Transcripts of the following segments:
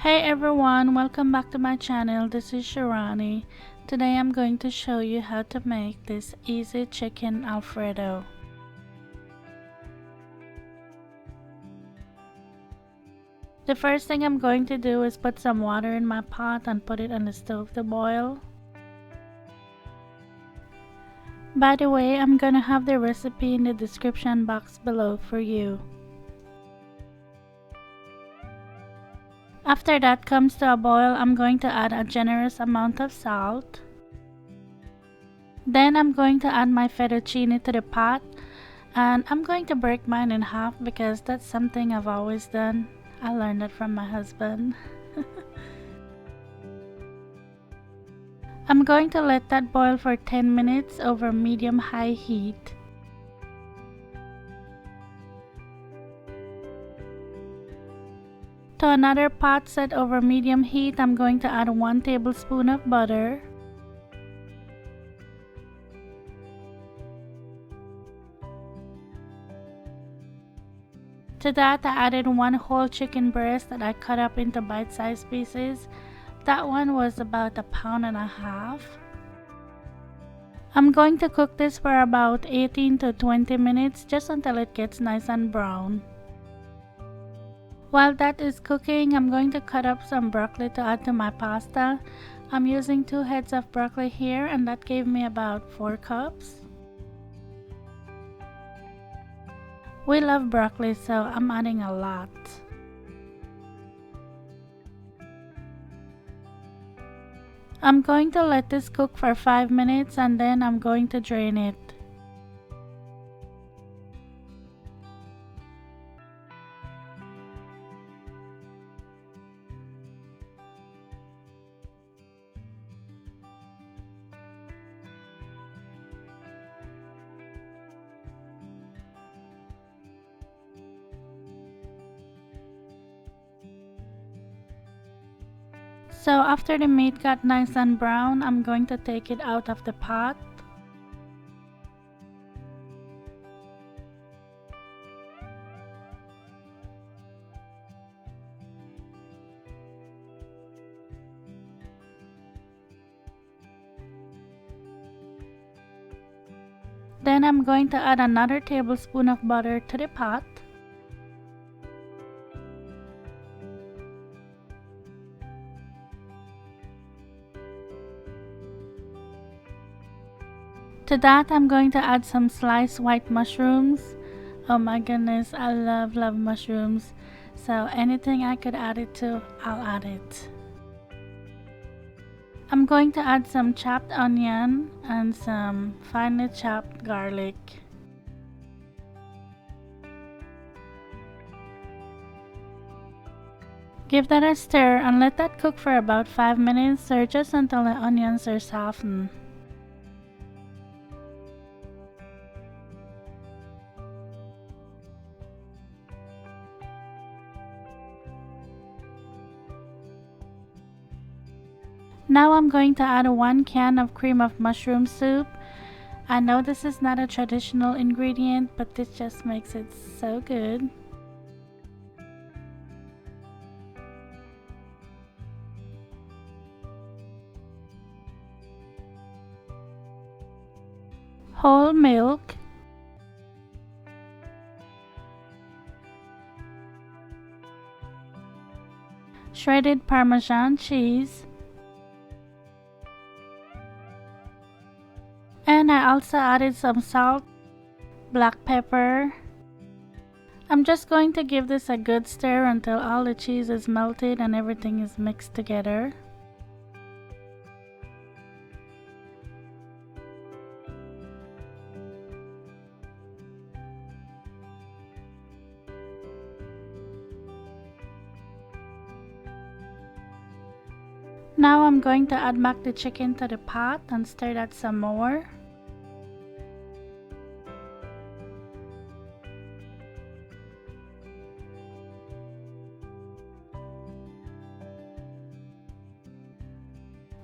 Hey everyone, welcome back to my channel. This is Shirani. Today I'm going to show you how to make this easy chicken Alfredo. The first thing I'm going to do is put some water in my pot and put it on the stove to boil. By the way, I'm gonna have the recipe in the description box below for you. After that comes to a boil, I'm going to add a generous amount of salt. Then I'm going to add my fettuccine to the pot, and I'm going to break mine in half because that's something I've always done. I learned it from my husband. I'm going to let that boil for 10 minutes over medium-high heat. To another pot set over medium heat, I'm going to add 1 tablespoon of butter. To that, I added 1 whole chicken breast that I cut up into bite-sized pieces. That one was about 1.5 pounds. I'm going to cook this for about 18 to 20 minutes just until it gets nice and brown. While that is cooking, I'm going to cut up some broccoli to add to my pasta. I'm using 2 heads of broccoli here, and that gave me about 4 cups. We love broccoli, so I'm adding a lot. I'm going to let this cook for 5 minutes and then I'm going to drain it. So after the meat got nice and brown, I'm going to take it out of the pot. Then I'm going to add another tablespoon of butter to the pot. To that, I'm going to add some sliced white mushrooms. Oh my goodness, I love mushrooms. So anything I could add it to, I'll add it. I'm going to add some chopped onion and some finely chopped garlic. Give that a stir and let that cook for about 5 minutes or just until the onions are softened. Now I'm going to add 1 can of cream of mushroom soup. I know this is not a traditional ingredient, but this just makes it so good. Whole milk. Shredded parmesan cheese. And I also added some salt, black pepper. I'm just going to give this a good stir until all the cheese is melted and everything is mixed together. Now I'm going to add back the chicken to the pot and stir that some more.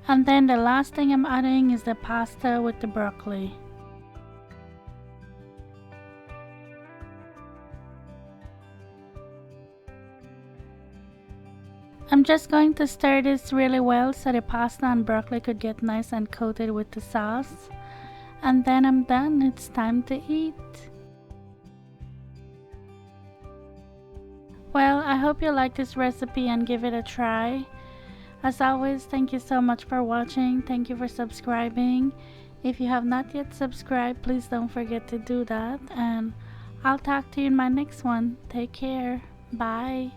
And then the last thing I'm adding is the pasta with the broccoli. I'm just going to stir this really well so the pasta and broccoli could get nice and coated with the sauce. And then I'm done. It's time to eat. Well, I hope you like this recipe and give it a try. As always, thank you so much for watching. Thank you for subscribing. If you have not yet subscribed, please don't forget to do that. And I'll talk to you in my next one. Take care. Bye.